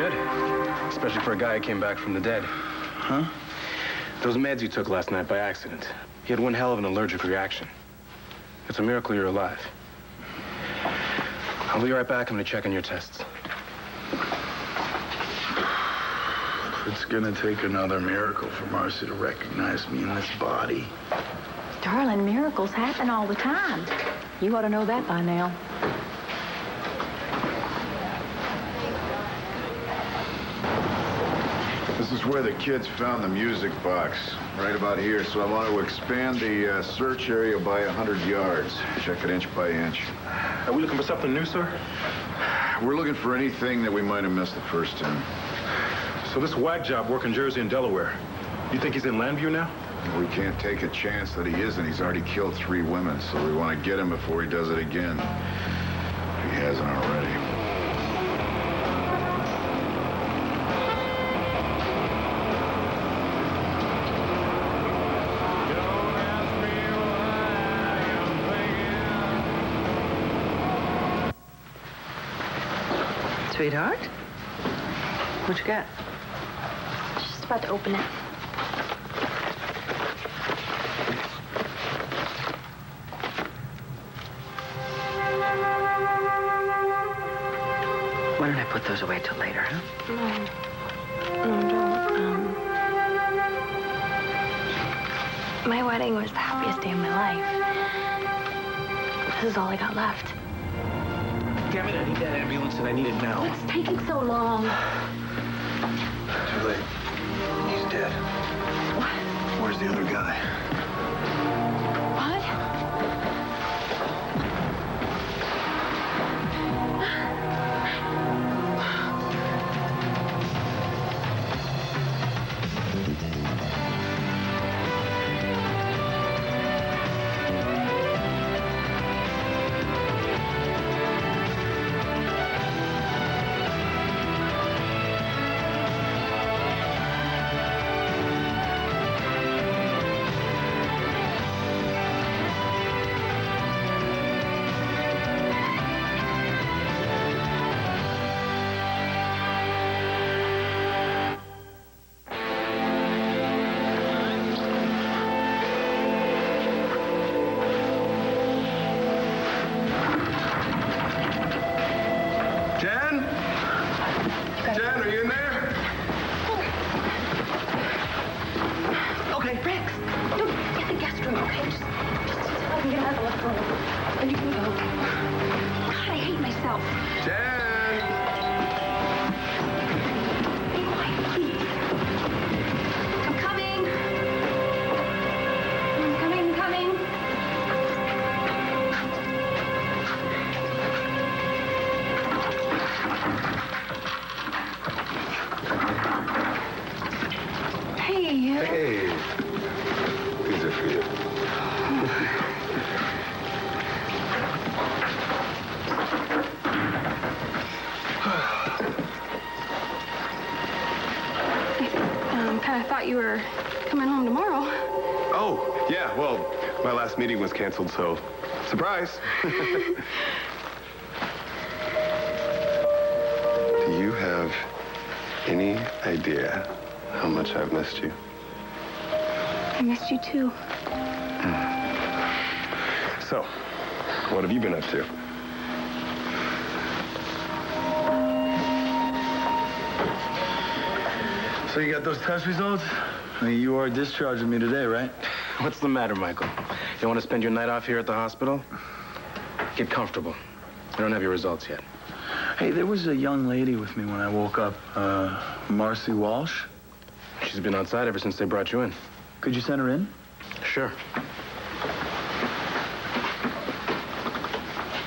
good. Especially for a guy who came back from the dead. Huh? Those meds you took last night by accident. You had one hell of an allergic reaction. It's a miracle you're alive. I'll be right back. I'm gonna check on your tests. It's gonna take another miracle for Marcy to recognize me in this body. Darling, miracles happen all the time. You ought to know that by now. This is where the kids found the music box, right about here. So I want to expand the search area by 100 yards. Check it inch by inch. Are we looking for something new, sir? We're looking for anything that we might have missed the first time. So this whack job working Jersey and Delaware, you think he's in Landview now? We can't take a chance that he isn't. He's already killed 3 women, so we want to get him before he does it again. If he hasn't already. Sweetheart? What you got? Just about to open it. Why don't I put those away till later, huh? No, don't. My wedding was the happiest day of my life. This is all I got left. Damn it, I need that ambulance and I need it now. What's taking so long? Too late. He's dead. What? Where's the other guy? What? Jen, are you in there? Okay, Rex, don't get the guest room, okay? Just so I can get out of the left room. And you can go. God, I hate myself. Jen! Be quiet, please. I'm coming. I'm coming. Hey. Hey. These are for you. Kind of thought you were coming home tomorrow. Oh, yeah, well, my last meeting was canceled, so surprise. Do you have any idea how much I've missed you? I missed you too. So, what have you been up to? So you got those test results? I mean, you are discharging me today, right? What's the matter, Michael? You want to spend your night off here at the hospital? Get comfortable. I don't have your results yet. Hey, there was a young lady with me when I woke up, Marcy Walsh. She's been outside ever since they brought you in. Could you send her in? Sure.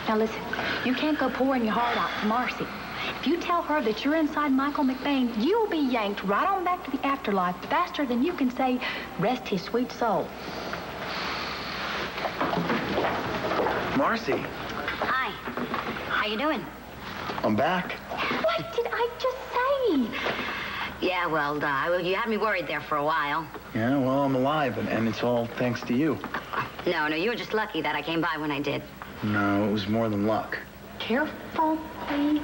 Now listen, you can't go pouring your heart out to Marcy. If you tell her that you're inside Michael McBain, you'll be yanked right on back to the afterlife faster than you can say, rest his sweet soul. Marcy, Hi. How you doing? I'm back. What did I just say? Yeah, well, you had me worried there for a while. Yeah, well, I'm alive, and it's all thanks to you. No, you were just lucky that I came by when I did. No, it was more than luck. Careful, please.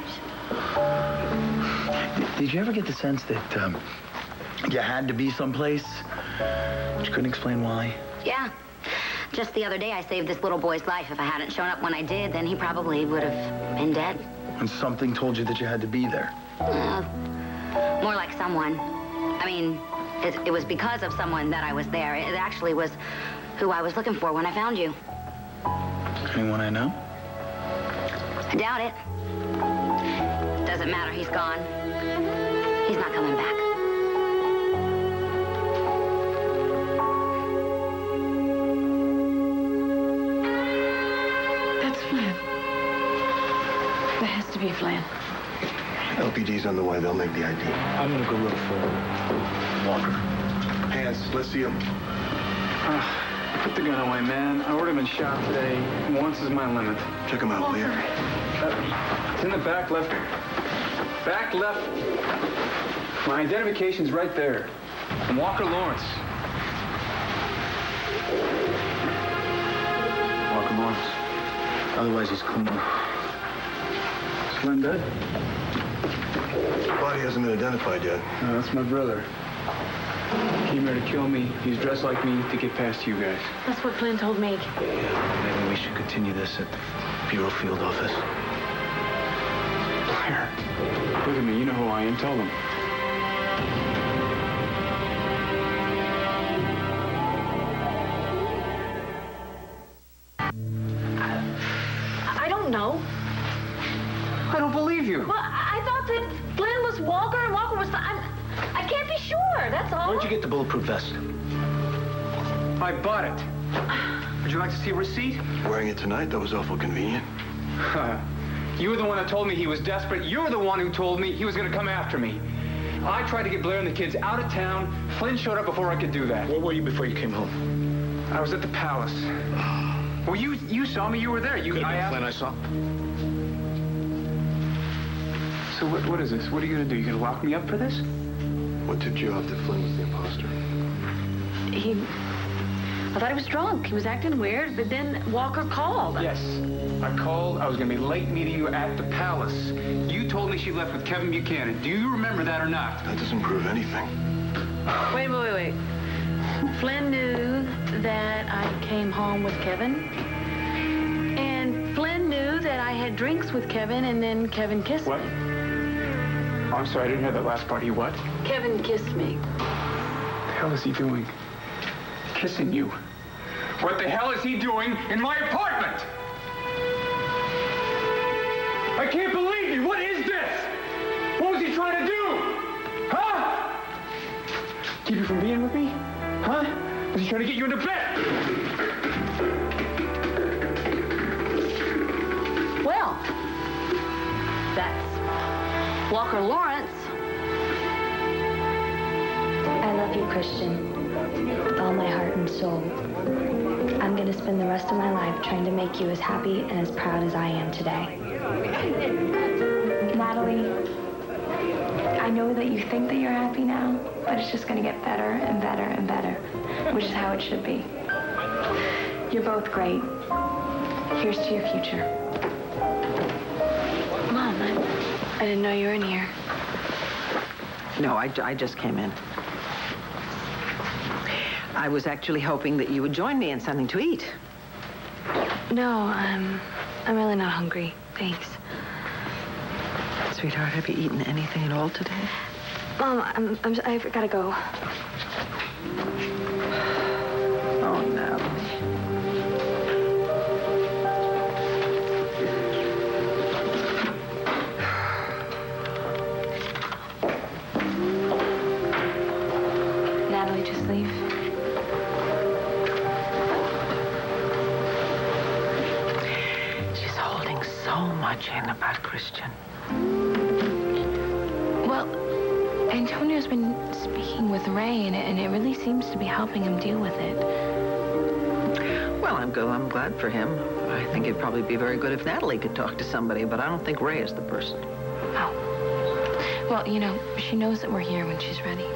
Did you ever get the sense that you had to be someplace, but you couldn't explain why? Yeah. Just the other day, I saved this little boy's life. If I hadn't shown up when I did, then he probably would have been dead. And something told you that you had to be there? More like someone. I mean, it was because of someone that I was there. It actually was who I was looking for when I found you. Anyone I know? I doubt it. Doesn't matter. He's gone. He's not coming back. That's Flynn. That has to be Flynn. LPD's on the way. They'll make the ID. I'm gonna go look for Walker. Hands, let's see him. Put the gun away, man. I already been shot today. Once is my limit. Check him out, will you? It's in the back left. Back left. My identification's right there. I'm Walker Lawrence. Walker Lawrence. Otherwise, he's clean. Is Flynn dead? Body hasn't been identified yet. No, that's my brother. He came here to kill me. He's dressed like me to get past you guys. That's what Flynn told me. Maybe we should continue this at the Bureau Field Office. Liar. Look at me. You know who I am. Tell them. I don't know. I don't believe you. Well, I thought that Flynn was Walker and Walker was... I can't be sure, that's all. Where'd you get the bulletproof vest? I bought it. Would you like to see a receipt? Wearing it tonight? That was awful convenient. You were the one that told me he was desperate. You were the one who told me he was going to come after me. I tried to get Blair and the kids out of town. Flynn showed up before I could do that. Where were you before you came home? I was at the palace. Well, you saw me. You were there. Could have been Flynn I saw. So what is this? What are you going to do? You going to lock me up for this? What tipped you off that Flynn was the imposter? I thought he was drunk. He was acting weird, but then Walker called. Yes. I called. I was going to be late meeting you at the palace. You told me she left with Kevin Buchanan. Do you remember that or not? That doesn't prove anything. Wait. Flynn knew that I came home with Kevin. And Flynn knew that I had drinks with Kevin, and then Kevin kissed What? me. Oh, I'm sorry. I didn't hear that last part. He what? Kevin kissed me. What the hell is he doing? Kissing you. What the hell is he doing in my apartment? I can't believe you. What is this? What was he trying to do? Huh? Keep you from being with me? Huh? Was he trying to get you into bed? Well, that's Walker Lawrence. I love you, Christian, with all my heart and soul. I'm going to spend the rest of my life trying to make you as happy and as proud as I am today. Natalie, I know that you think that you're happy now, but it's just going to get better and better and better, which is how it should be. You're both great. Here's to your future. Mom, I didn't know you were in here. No, I just came in. I was actually hoping that you would join me in something to eat. No, I'm really not hungry. Thanks. Sweetheart, have you eaten anything at all today? Mom, I've got to go. Oh, no. Natalie, just leave. She's holding so much in about Christian. Well, Antonio's been speaking with Ray, and it really seems to be helping him deal with it. Well, I'm glad for him. I think it'd probably be very good if Natalie could talk to somebody, but I don't think Ray is the person. Oh. Well, you know, she knows that we're here when she's ready.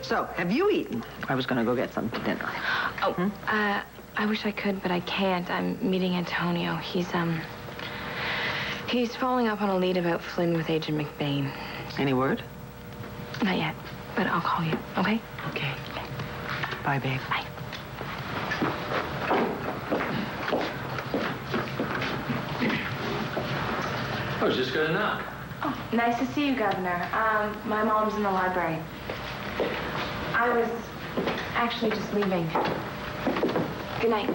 So, have you eaten? I was going to go get some for dinner. Oh, I wish I could, but I can't. I'm meeting Antonio. He's He's following up on a lead about Flynn with Agent McBain. Any word? Not yet, but I'll call you, okay? Okay. Bye, babe. Bye. I was just gonna knock. Oh, nice to see you, Governor. My mom's in the library. I was actually just leaving. Good night.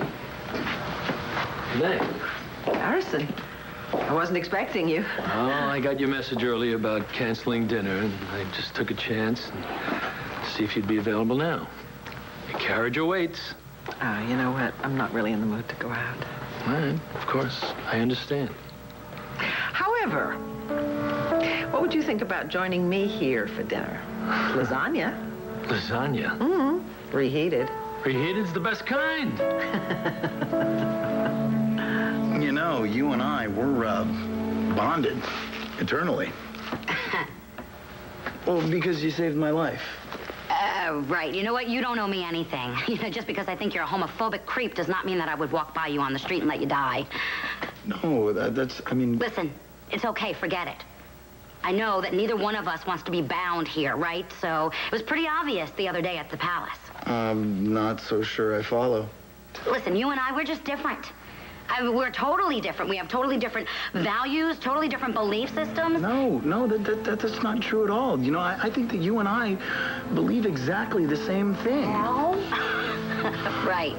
Good night. Harrison, I wasn't expecting you. Oh, I got your message earlier about canceling dinner, and I just took a chance and see if you'd be available now. Your carriage awaits. You know what? I'm not really in the mood to go out. All right, of course, I understand. However, what would you think about joining me here for dinner? Lasagna. Lasagna? Mm-hmm. Reheated. Reheated's the best kind. You know, you and I, we're bonded eternally. Well, because you saved my life. Right. You know what? You don't owe me anything. You know, just because I think you're a homophobic creep does not mean that I would walk by you on the street and let you die. No, I mean... Listen, it's okay. Forget it. I know that neither one of us wants to be bound here, right? So it was pretty obvious the other day at the palace. I'm not so sure I follow. Listen, you and I, we're just different. We're totally different. We have totally different values, totally different belief systems. No, that's not true at all. You know, I think that you and I believe exactly the same thing. Well, right.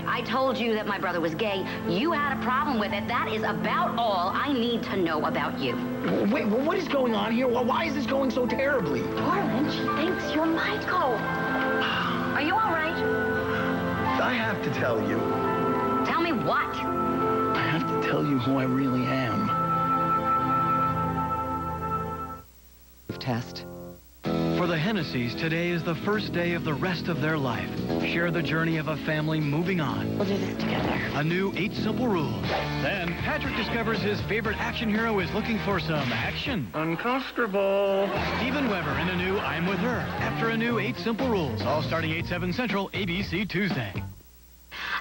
I told you that my brother was gay. You had a problem with it. That is about all I need to know about you. Wait, what is going on here? Why is this going so terribly? Darling, she thinks you're Michael. Are you all right? I have to tell you. Tell me what? I have to tell you who I really am. Test. For the Hennessy's, today is the first day of the rest of their life. Share the journey of a family moving on. We'll do this together. A new 8 simple rules. Then Patrick discovers his favorite action hero is looking for some action. Uncomfortable. Steven Weber in a new I'm With Her. After a new 8 simple rules. All starting 8/7 Central, ABC Tuesday.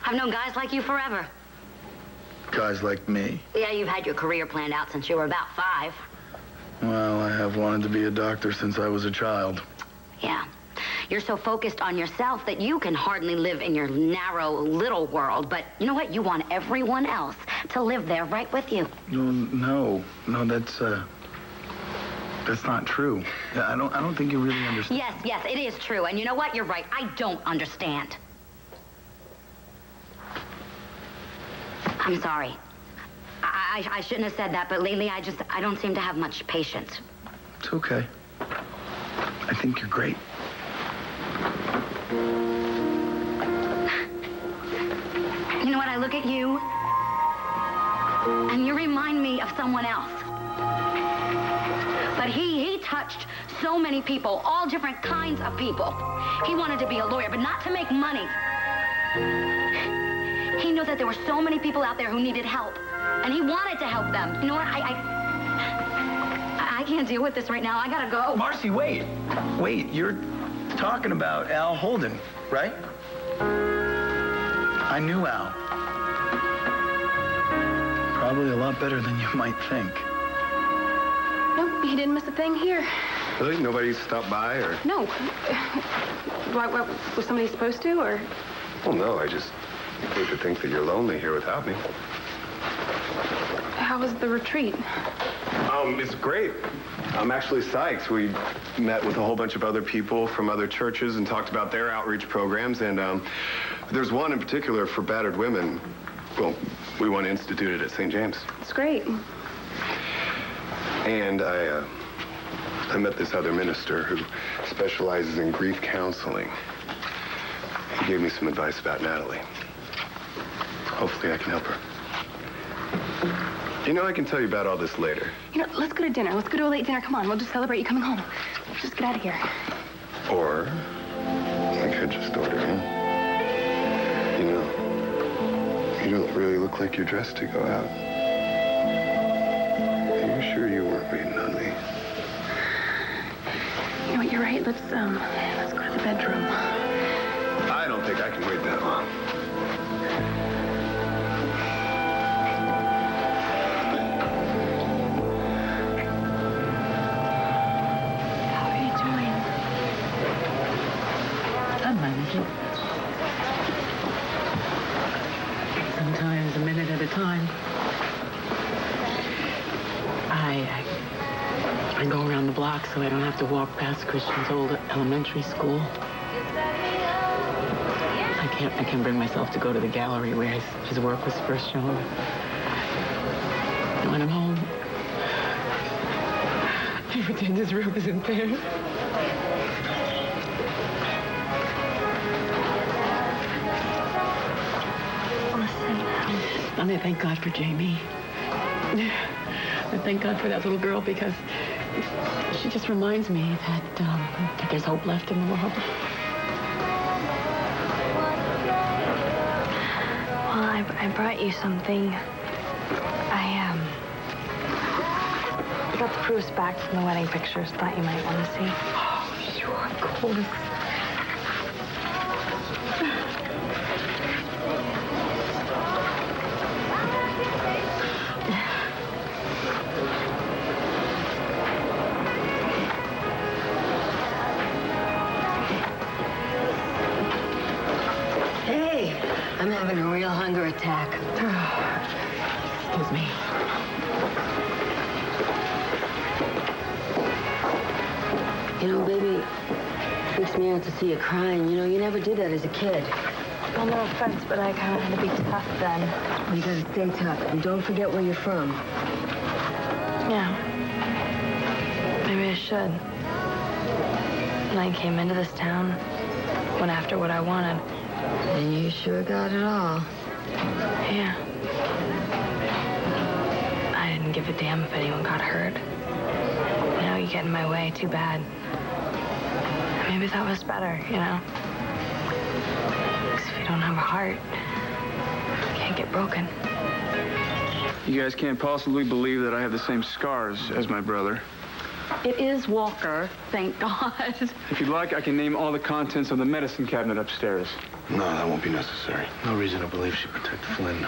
I've known guys like you forever. Guys like me. Yeah, you've had your career planned out since you were about 5. Well, I have wanted to be a doctor since I was a child. Yeah. You're so focused on yourself that you can hardly live in your narrow little world. But you know what? You want everyone else to live there right with you. No, that's not true. I don't think you really understand. Yes, it is true. And you know what? You're right. I don't understand. I'm sorry. I shouldn't have said that, but lately I don't seem to have much patience. It's okay. I think you're great. You know what? I look at you, and you remind me of someone else. But he touched so many people, all different kinds of people. He wanted to be a lawyer, but not to make money. He knew that there were so many people out there who needed help, and he wanted to help them. You know what? I can't deal with this right now. I gotta go. Marcy, wait. You're talking about Al Holden, right? I knew Al. Probably a lot better than you might think. Nope, he didn't miss a thing here. Really? Nobody stopped by, or? No. Why, was somebody supposed to, or? Well, no, I just hate to think that you're lonely here without me. How was the retreat? It's great. I'm actually psyched. We met with a whole bunch of other people from other churches and talked about their outreach programs, and there's one in particular for battered women. Well, we want to institute it at St. James. It's great. And I met this other minister who specializes in grief counseling. He gave me some advice about Natalie. Hopefully I can help her. You know, I can tell you about all this later. You know, let's go to dinner. Let's go to a late dinner. Come on, we'll just celebrate you coming home. Let's just get out of here. Or I could just order in. You know, you don't really look like you're dressed to go out. Are you sure you weren't waiting on me? You know what, you're right. Let's go to the bedroom. I don't think I can wait that long. Sometimes a minute at a time. I go around the block so I don't have to walk past Christian's old elementary school. I can't bring myself to go to the gallery where his work was first shown. And when I'm home, I pretend his room isn't there. And I thank God for Jamie. I thank God for that little girl because she just reminds me that there's hope left in the world. Well, I brought you something. I got the proofs back from the wedding pictures. Thought you might want to see. Oh, sure, of course. I'm having a real hunger attack. Excuse me. You know, baby, it freaks me out to see you crying. You know, you never did that as a kid. Well, no offense, but I kind of had to be tough then. Well, you gotta stay tough, and don't forget where you're from. Yeah. Maybe I should. When I came into this town, went after what I wanted. And you sure got it all. Yeah. I didn't give a damn if anyone got hurt. You know, you get in my way, too bad. Maybe that was better, you know? Because if you don't have a heart, you can't get broken. You guys can't possibly believe that I have the same scars as my brother. It is Walker, thank God. If you'd like, I can name all the contents of the medicine cabinet upstairs. No, that won't be necessary. No reason to believe she'd protect Flynn.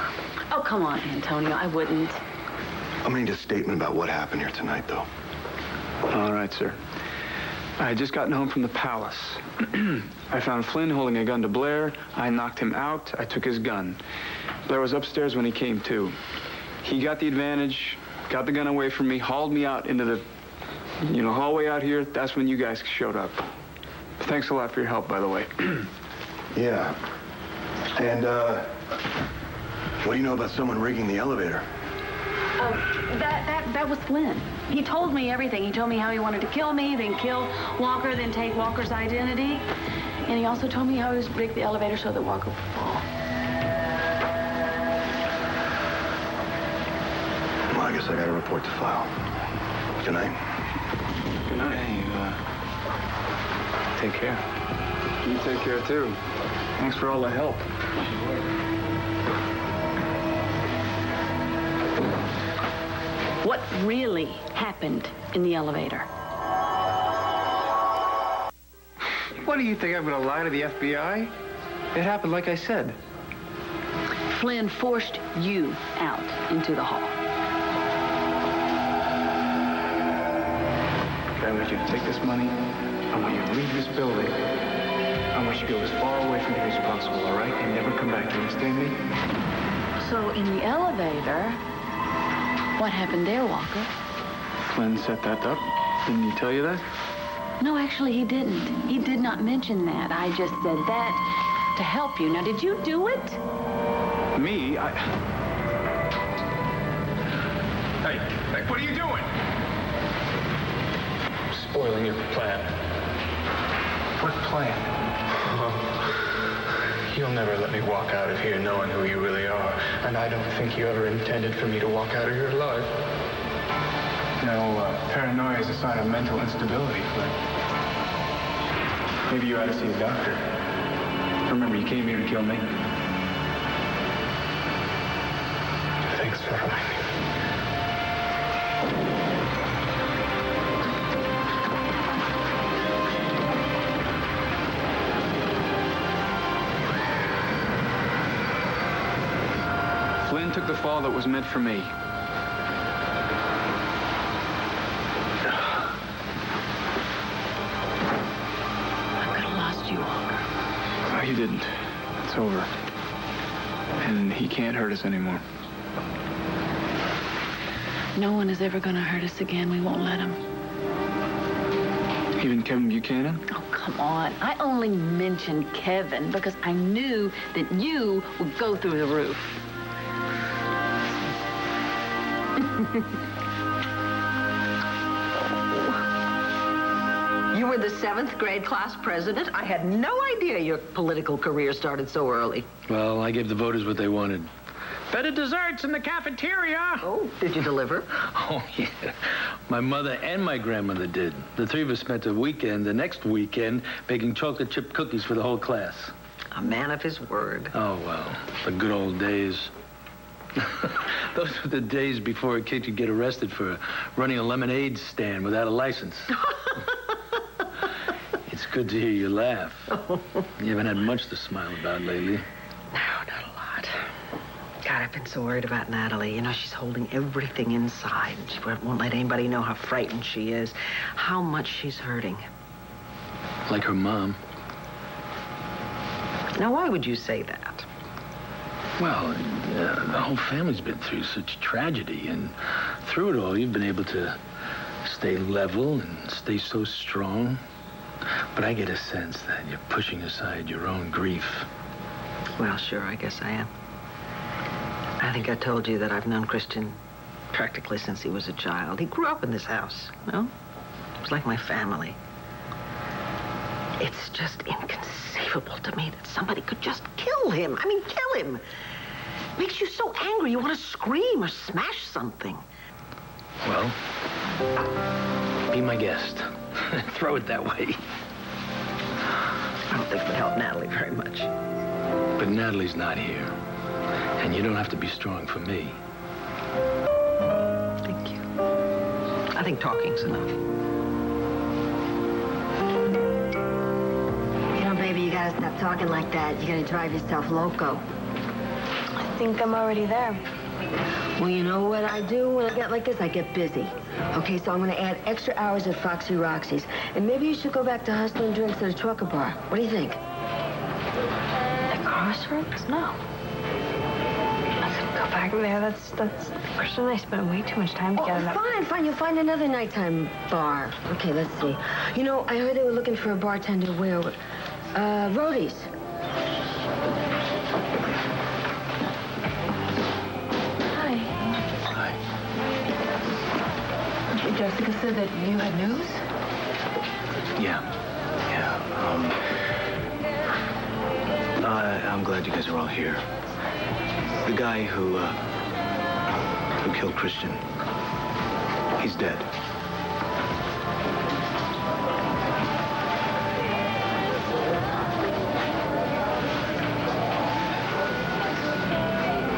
Oh, come on, Antonio, I wouldn't. I'm gonna need a statement about what happened here tonight, though. All right, sir. I had just gotten home from the palace. I found Flynn holding a gun to Blair. I knocked him out. I took his gun. Blair was upstairs when he came to. He got the advantage, got the gun away from me, hauled me out into the, hallway out here. That's when you guys showed up. Thanks a lot for your help, by the way. Yeah. And, what do you know about someone rigging the elevator? That was Flynn. He told me everything. He told me how he wanted to kill me, then kill Walker, then take Walker's identity. And he also told me how he was rigged the elevator so that Walker would fall. Well, I guess I got a report to file. Good night. Good night. Hey, take care. You take care, too. Thanks for all the help. What really happened in the elevator? What do you think? I'm going to lie to the FBI? It happened like I said. Flynn forced you out into the hall. Okay, I want you to take this money. I want you to leave this building. I want you to go as far away from here as possible, all right? And never come back. Do you understand me? So in the elevator, what happened there, Walker? Flynn set that up. Didn't he tell you that? No, actually, he didn't. He did not mention that. I just said that to help you. Now, did you do it? Me? Hey, what are you doing? Spoiling your plan. What plan? You'll never let me walk out of here knowing who you really are. And I don't think you ever intended for me to walk out of here alive. Paranoia is a sign of mental instability, Flynn. Maybe you ought to see a doctor. Remember, you came here to kill me. Thanks for reminding me. Flynn took the fall that was meant for me. I could have lost you, Walker. over. And he can't hurt us anymore. No one is ever going to hurt us again. We won't let him. Even Kevin Buchanan? Oh, come on. I only mentioned Kevin because I knew that you would go through the roof. You were the 7th grade class president? I had no idea your political career started so early. Well, I gave the voters what they wanted. Better desserts in the cafeteria. Oh, did you deliver? Oh, yeah. My mother and my grandmother did. The three of us spent the next weekend, baking chocolate chip cookies for the whole class. A man of his word. Oh, well, the good old days. Those were the days before a kid could get arrested for running a lemonade stand without a license. It's good to hear you laugh. You haven't had much to smile about lately. No, not a lot. God, I've been so worried about Natalie. You know, she's holding everything inside. She won't let anybody know how frightened she is, how much she's hurting. Like her mom. Now, why would you say that? Well, the whole family's been through such tragedy, and through it all, you've been able to stay level and stay so strong. But I get a sense that you're pushing aside your own grief. Well, sure, I guess I am. I think I told you that I've known Christian practically since he was a child. He grew up in this house, you know? It was like my family. It's just inconceivable to me that somebody could just kill him. I mean, kill him. It makes you so angry you want to scream or smash something. Well, be my guest. Throw it that way. I don't think it would help Natalie very much. But Natalie's not here. And you don't have to be strong for me. Thank you. I think talking's enough. You know, baby, you gotta stop talking like that. You're gonna drive yourself loco. I think I'm already there. Well, you know what I do when I get like this? I get busy. Okay, so I'm gonna add extra hours at Foxy Roxy's. And maybe you should go back to hustling drinks at a trucker bar. What do you think? At Crossroads? No. I couldn't go back there. That's Christian and I spent way too much time together. Oh, fine. You'll find another nighttime bar. Okay, let's see. You know, I heard they were looking for a bartender where? Roadies. Jessica said that you had news? Yeah. I'm glad you guys are all here. The guy who killed Christian, he's dead.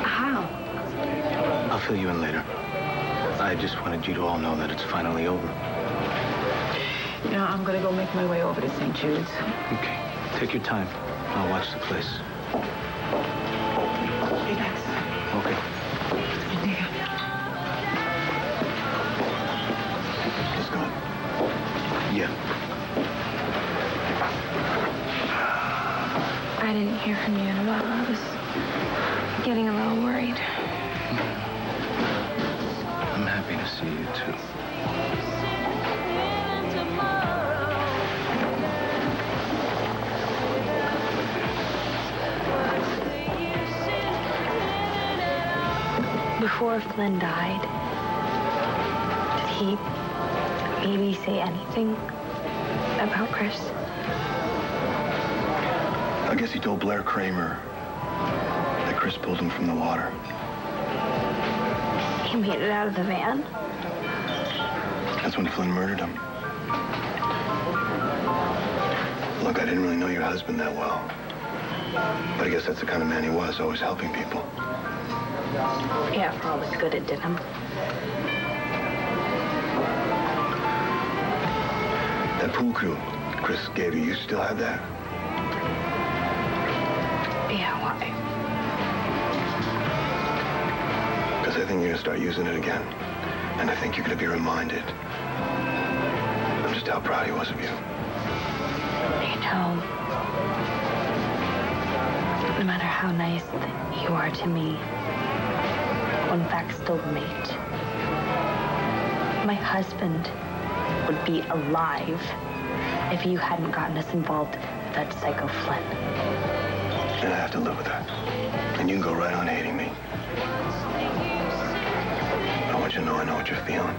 How? I'll fill you in later. I just wanted you to all know that it's finally over. You know, I'm gonna go make my way over to St. Jude's. Okay. Take your time. I'll watch the place. Hey, guys. Okay. He's gone. Yeah. I didn't hear from you in a while. I was getting a little worried. I'm happy to see you, too. Before Flynn died, did he maybe say anything about Chris? I guess he told Blair Kramer that Chris pulled him from the water. He made it out of the van? That's when Flynn murdered him. Look, I didn't really know your husband that well. But I guess that's the kind of man he was, always helping people. Yeah, for all the good it did him. That pool cue Chris gave you still have that? Yeah, why? Because I think you're going to start using it again. And I think you're going to be reminded of just how proud he was of you. You know, No matter how nice that you are to me, one fact still remains. My husband would be alive if you hadn't gotten us involved with that psycho Flynn. And I have to live with that. And you can go right on hating me. I want you to know I know what you're feeling.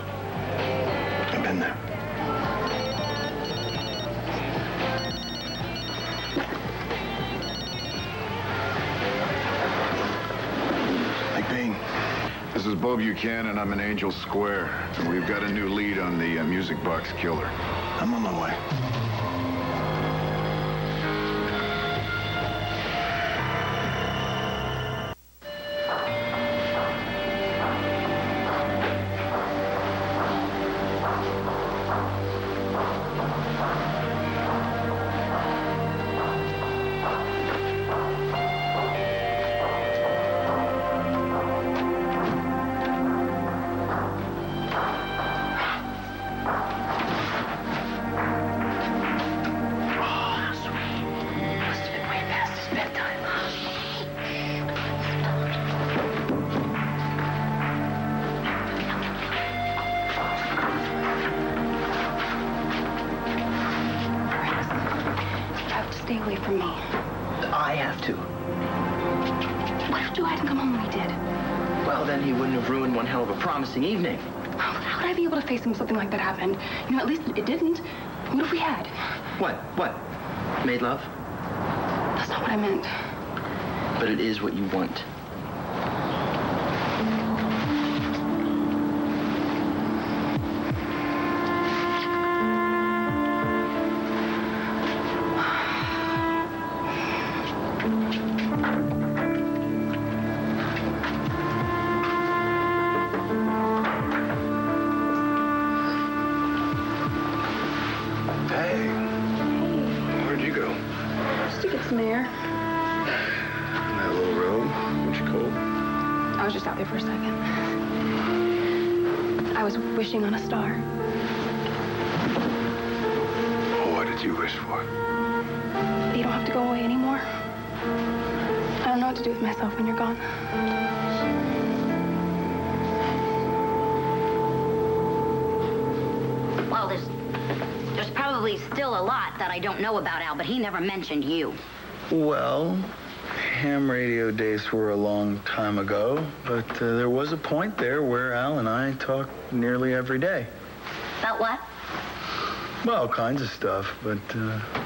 I've been there. This is Bo Buchanan. I'm in Angel Square. And we've got a new lead on the music box killer. I'm on my way. Stay away from me. I have to. What if Joe hadn't come home when he did? Well, then he wouldn't have ruined one hell of a promising evening. How would I be able to face him if something like that happened? You know, at least it didn't. What if we had? What? Made love? That's not what I meant. But it is what you want. Some air. That little robe, was she cold? I was just out there for a second. I was wishing on a star. Oh, what did you wish for? You don't have to go away anymore. I don't know what to do with myself when you're gone. Well, there's probably still a lot that I don't know about Al, but he never mentioned you. Well, ham radio days were a long time ago, but there was a point there where Al and I talked nearly every day. About what? Well, all kinds of stuff, but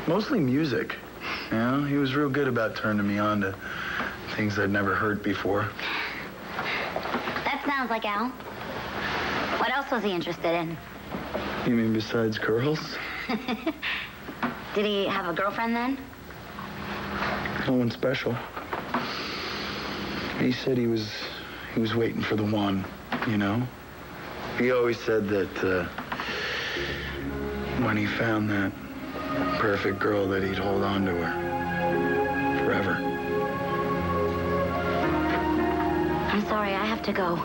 mostly music. You know, he was real good about turning me on to things I'd never heard before. That sounds like Al. What else was he interested in? You mean besides girls? Did he have a girlfriend then? No one special. He said he was waiting for the one, you know? He always said that when he found that perfect girl that he'd hold on to her forever. I'm sorry, I have to go.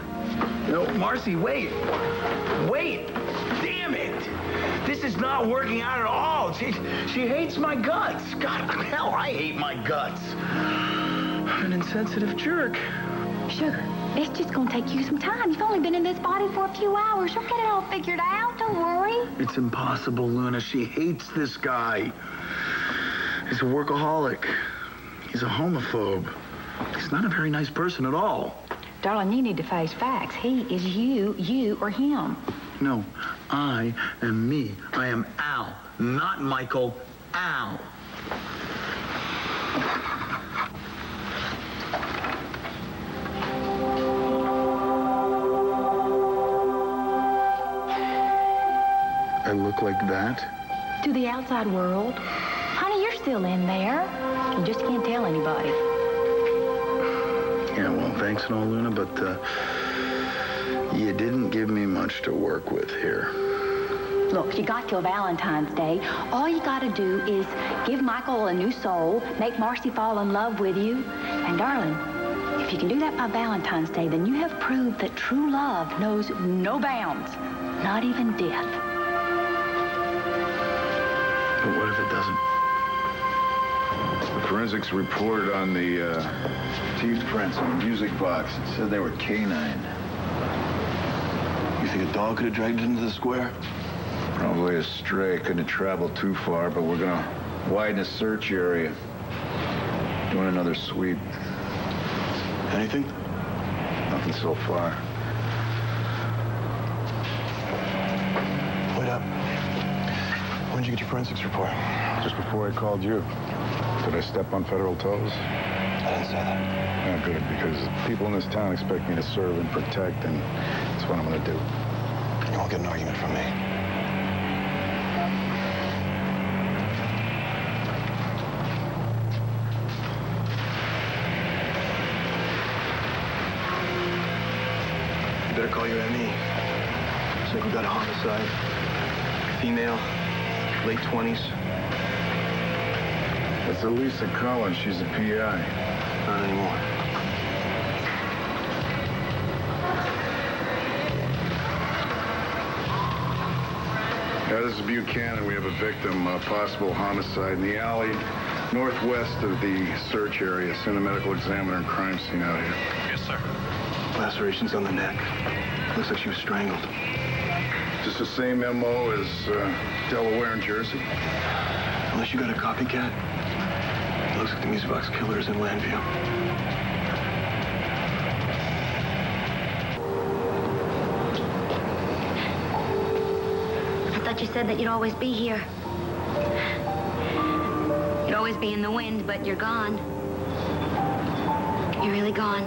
No, Marcy, wait. Wait! Damn it! This is not working out at all. She hates my guts. God, hell, I hate my guts. I'm an insensitive jerk. Sugar, it's just gonna take you some time. You've only been in this body for a few hours. You'll get it all figured out. Don't worry. It's impossible, Luna. She hates this guy. He's a workaholic. He's a homophobe. He's not a very nice person at all. Darling, you need to face facts. He is you or him. No, I am me. I am Al, not Michael. Al. I look like that? To the outside world. Honey, you're still in there. You just can't tell anybody. Yeah, well, thanks and all, Luna, but you didn't give me much to work with here. Look, you got till Valentine's Day. All you gotta do is give Michael a new soul, make Marcy fall in love with you. And darling, if you can do that by Valentine's Day, then you have proved that true love knows no bounds, not even death. But what if it doesn't? If Forensics reported on the teeth prints on the music box. It said they were canine. You think a dog could have dragged it into the square? Probably a stray. Couldn't have traveled too far, but we're gonna widen the search area. Doing another sweep. Anything? Nothing so far. Wait up. When did you get your forensics report? Just before I called you. Did I step on federal toes? I didn't say that. Yeah, good, because people in this town expect me to serve and protect, and that's what I'm gonna do. You won't get an argument from me. You better call your ME. Looks like we got a homicide. Female, late 20s. That's Elisa Collins. She's a PI. Not anymore. Yeah, this is Buchanan. We have a victim, possible homicide in the alley northwest of the search area. Send a medical examiner and crime scene out here. Yes, sir. Lacerations on the neck. Looks like she was strangled. Is this the same MO as Delaware and Jersey? Unless you got a copycat. Looks like the music box killer is in Landview. I thought you said that you'd always be here. You'd always be in the wind, but you're gone. You're really gone.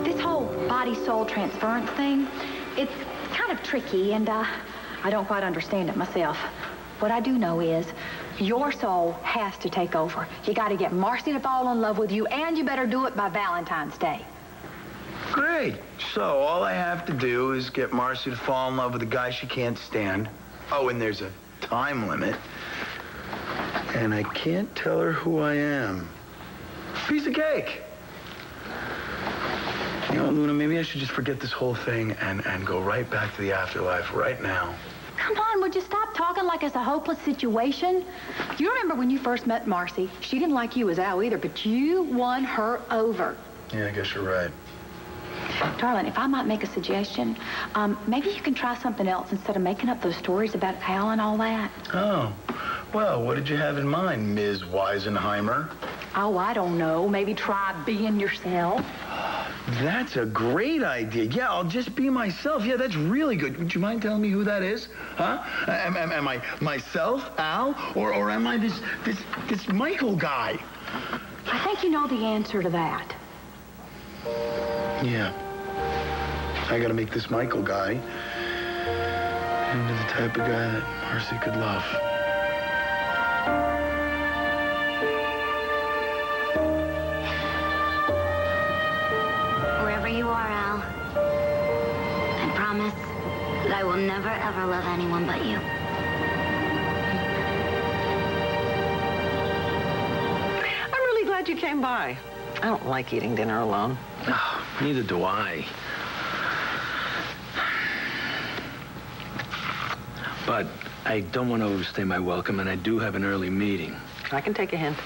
This whole body-soul transference thing, it's kind of tricky, and I don't quite understand it myself. What I do know is your soul has to take over. You got to get Marcy to fall in love with you, and you better do it by Valentine's Day. Great. So all I have to do is get Marcy to fall in love with a guy she can't stand. Oh, and there's a time limit. And I can't tell her who I am. Piece of cake. You know, Luna, maybe I should just forget this whole thing and go right back to the afterlife right now. Come on, would you stop talking like it's a hopeless situation? You remember when you first met Marcy? She didn't like you as Al either, but you won her over. Yeah, I guess you're right. Darling, if I might make a suggestion, maybe you can try something else instead of making up those stories about Al and all that. Oh, well, what did you have in mind, Ms. Weisenheimer? Oh, I don't know. Maybe try being yourself. That's a great idea. Yeah, I'll just be myself. Yeah, that's really good. Would you mind telling me who that is? Huh? Am I myself, Al, or am I this Michael guy? I think you know the answer to that. Yeah. I gotta make this Michael guy into the type of guy that Marcy could love. Wherever you are, Al, I promise that I will never, ever love anyone but you. I'm really glad you came by. I don't like eating dinner alone. Oh, neither do I. But I don't want to overstay my welcome, and I do have an early meeting. I can take a hint.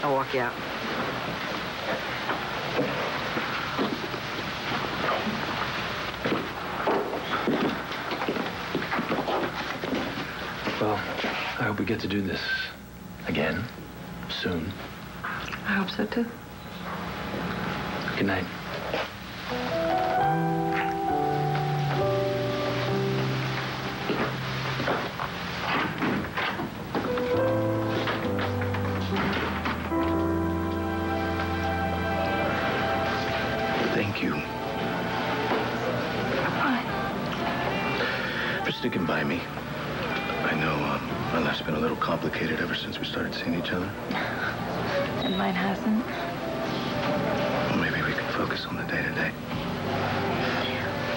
I'll walk you out. Well, I hope we get to do this again soon. I hope so, too. Good night. Thank you. For sticking by me. I know my life's been a little complicated ever since we started seeing each other. And mine hasn't. Well, maybe we can focus on the day-to-day.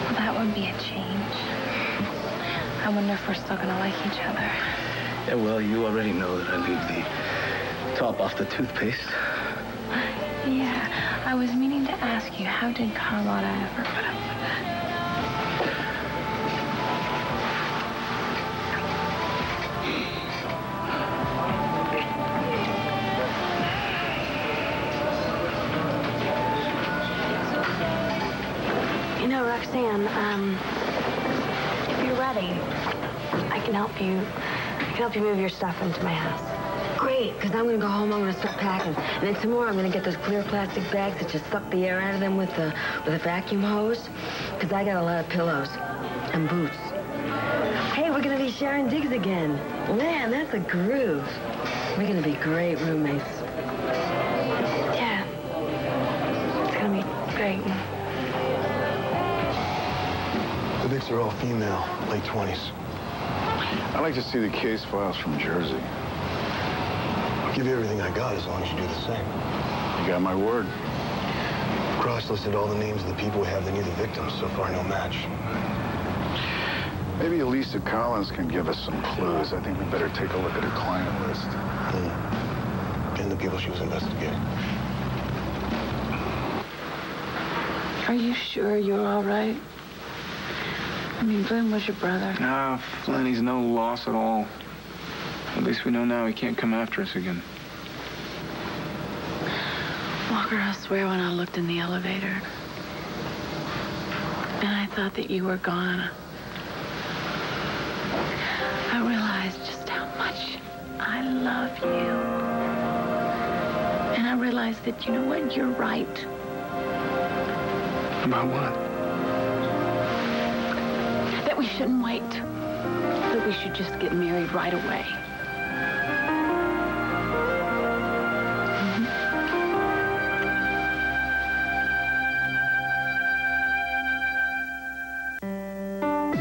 Well, that would be a change. I wonder if we're still gonna like each other. Yeah, well, you already know that I leave the top off the toothpaste. Yeah, I was meaning to ask you, how did Carlotta ever put up with that? Roxanne, if you're ready, I can help you. I can help you move your stuff into my house. Great, because I'm going to go home, I'm going to start packing. And then tomorrow I'm going to get those clear plastic bags that just suck the air out of them with a vacuum hose. Because I got a lot of pillows and boots. Hey, we're going to be sharing digs again. Man, that's a groove. We're going to be great roommates. Yeah. It's going to be great. The Vicks are all female, late 20s. I'd like to see the case files from Jersey. I'll give you everything I got as long as you do the same. You got my word. Cross-listed all the names of the people we have that knew the victims. So far, no match. Maybe Elisa Collins can give us some clues. I think we better take a look at her client list. And the people she was investigating. Are you sure you're all right? I mean, Flynn was your brother. Nah, Flynn, he's no loss at all. At least we know now he can't come after us again. Walker, I swear when I looked in the elevator and I thought that you were gone, I realized just how much I love you. And I realized that, you know what, you're right. About what? That we shouldn't wait. That we should just get married right away.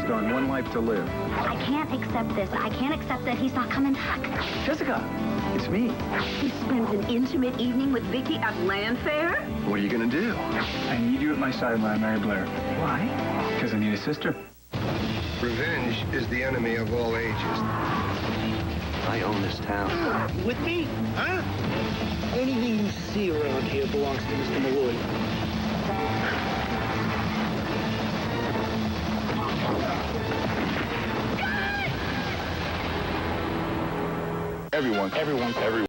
On one life to live. I can't accept this. I can't accept that he's not coming back. Jessica, it's me. He spent an intimate evening with Vicky at Landfair? What are you gonna do? I need you at my side when I marry Blair. Why? Because I need a sister. Revenge is the enemy of all ages. I own this town. With me? Huh? Anything you see around here belongs to Mr. Malloy. Everyone.